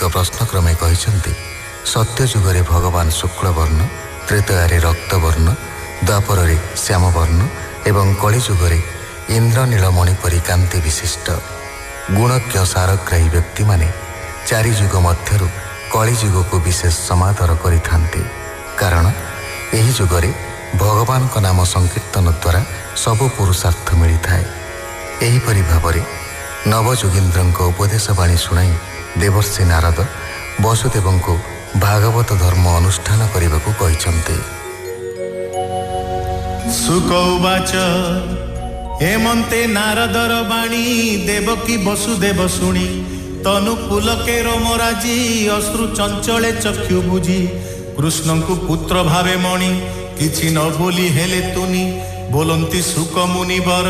प्रश्नक्रमे कहते सत्य जुगरे भगवान शुक्लवर्ण, त्रेतयारे रक्तवर्ण, द्वापरे श्यामवर्ण एवं कलिजुगरे इंद्र नीलमणि परि कांति विशिष्ट गुणज्ञ सारग्राही व्यक्ति माने चारि जुग मध्यरु कलिजुग को विशेष समादर करिथांते। कारण एही जुगरे भगवान का नाम संकीर्तन द्वारा सबु पुरुषार्थ मिलता है। एहीपरि भावरे नवजुगींद्र उपदेशवाणी शुणाई देवर्षि नारद वसुदेव को भागवत धर्म अनुष्ठान करने को कहते। शुक उवाच हेमंते नारदर बाणी देवकी वसुदेव शुणी तनु पुलके रोमराजी अश्रु चंचले चक्षु बुझी कृष्ण को पुत्र भावे मणि किछि न बोली हेले तुनी बोलंती शुक मुनिवर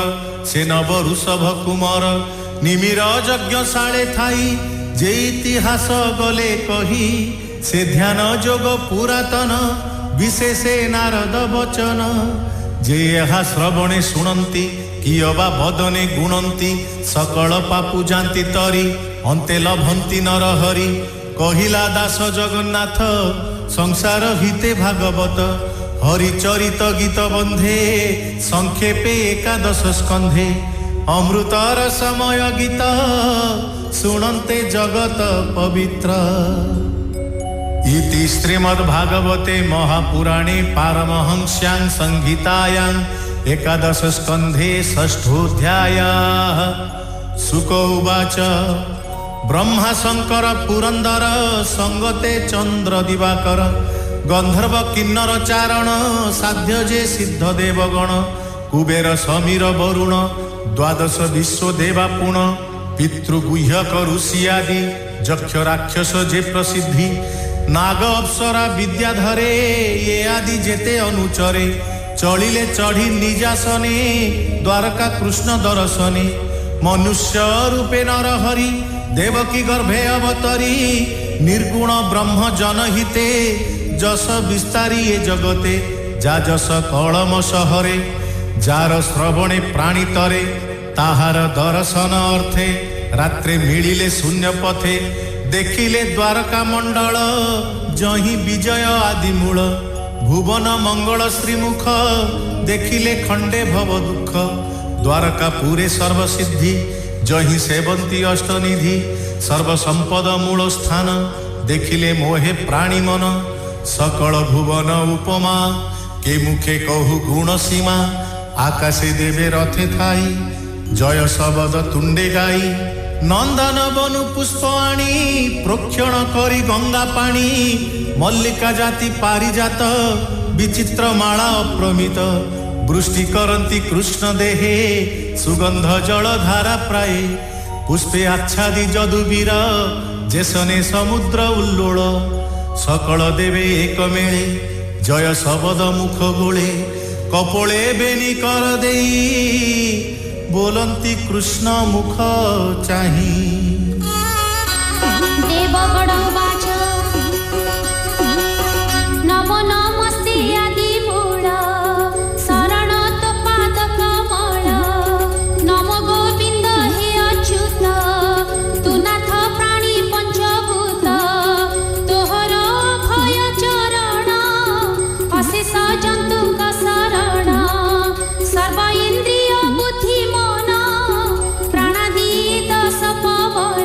से नव ऋषभ कुमार निमिर यज्ञशाळे थाई जे इतिहास गले कही से ध्यान जोग पुरातन विशेषे नारद वचन जे यहा श्रवणे शुणंती कियबा बदने गुणंती सकल पापु जानती तरी अंते लभंती नर हरि कहिला दास जगन्नाथ संसार हिते भागवत हरिचरित गीत बंधे संक्षेपे एकादश स्कंधे अमृतर समय गीत शुणन्ते जगत पवित्र इति श्रीमद्भागवते महापुराणे पारमहंस्यां संहितायां एकादश स्कंधे षष्ठोऽध्यायः। शुक उवाच ब्रह्मा शंकर पुरंदर संगते चंद्र दिवाकर गंधर्व किन्नर चारण साध्य जे सिद्ध देवगण कुबेर समीर वरुण द्वादश विश्व देवा पुण पितृगुह्यक ऋषि आदि यक्ष राक्षस जे प्रसिद्धि नाग अप्सरा विद्याधरे ये आदि जेते अनुचरे चलिले चढ़ी निजासने द्वारका कृष्ण दर्शने मनुष्य रूपे नर हरि देवकी गर्भे अवतरी निर्गुण ब्रह्म जनहिते जस विस्तारी ए जगते जा जस कलम सहरे जार श्रवणे प्राणी तरे ताहार दर्शन अर्थे रात्रे मिलिले शून्य पथे देखिले द्वारका मंडल जही विजय आदि मूल भुवन मंगल श्रीमुख देखिले खंडे भव दुख द्वारका पूरे सर्वसिद्धि जही सेवंती अष्टनिधि सर्वसंपद मूल स्थान देखिले मोहे प्राणी मन सकल भुवन उपमा के मुखे कहु गुण सीमा आकाशे देवे रथे थाई जय शबद तुंडे गाई नंदन बनु पुष्प आणी प्रोक्षण करी गंगा पाणी मल्लिका जाति पारिजात विचित्र माला अप्रमित वृष्टि करंती कृष्ण देहे सुगंध जल धारा प्राय पुष्पे आच्छादी जदुबीर जेसने समुद्र उल्लोल सकल देवे एक मेले जय शबद मुख गोले कपोले बेनी कर देई बोलंती कृष्ण मुख चाही देवगण वाच नमो नमस्ते आदि मूल शरण तो पाद कमल नमो गोविंद हे अच्युत तु नाथ प्राणी पंचभूत तोहर भय चरण अशेष जंतु का शरण सर्व इंद्रिय बुद्धि मन प्राणादि दश पवन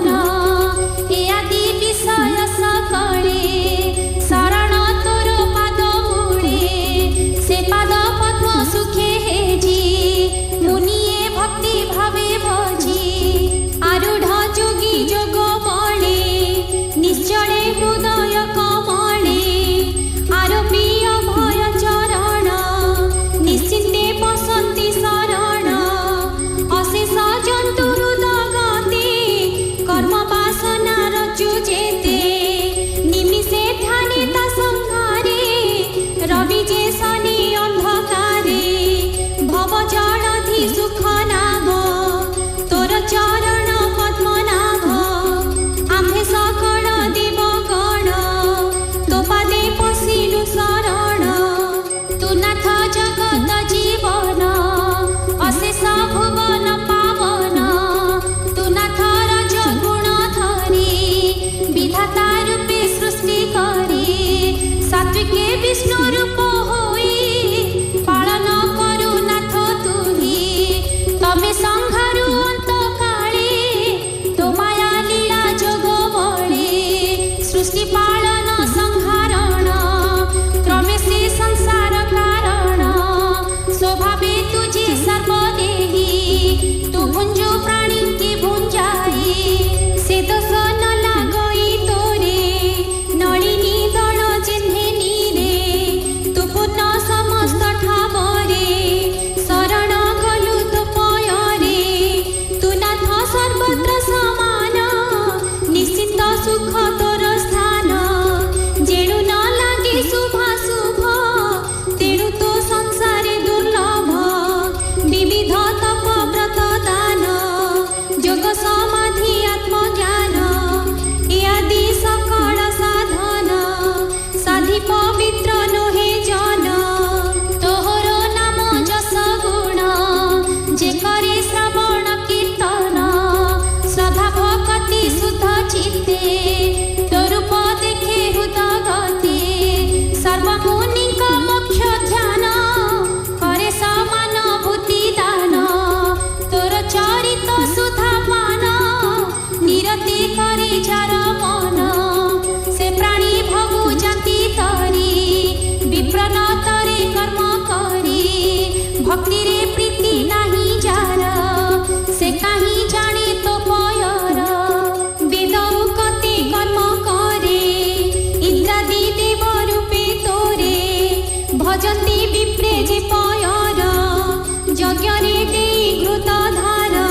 অমৃত ধারা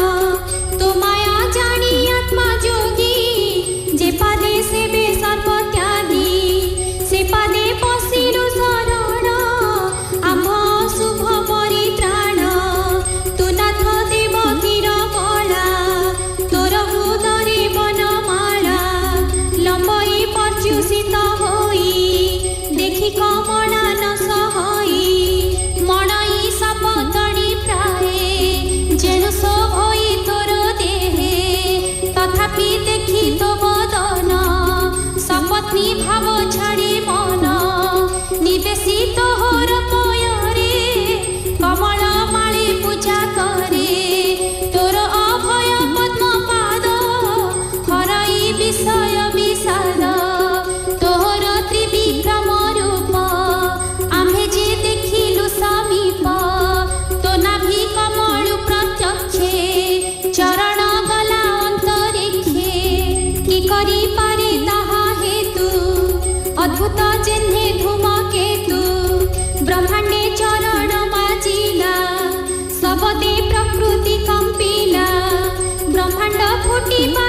তোমায়া জানি আত্মা যোগী যে পাদে সেবে সর্বত্যাগী সে পাদে পশিলু শরণ আম্ভ শুভ পরিত্রাণ তু নাথ দেবকীর কলা তোর হৃদয়ে বনমালা লম্বই পর্যুষিত হই দেখি কমলা ন সহই মনই সপতড়ি প্রায়ে যেন শোভই তোর দেহে তথাপি দেখি তো বদন সপত্নী ভাব ছাড়ি মন নিবেশি তোহর পয়রে কমল মাଳି পূজা করে তোর অভয় পদ্ম পাদ হরাই বিষয় বিষাদ তোহর ত্রিবিক্রম রূপ আম্ভে যে দেখিলু সমীপ তো নাভি কমলু প্রত্যক্ষে চরণ গলা অন্তরিক্ষে কি করি পারে তাহা হেতু অদ্ভুত চিহ্নে ধূমকেতু ব্রহ্মাণ্ডে চরণ বাজিলা সবদে প্রকৃতি কম্পিলা ব্রহ্মাণ্ড ফুটিবা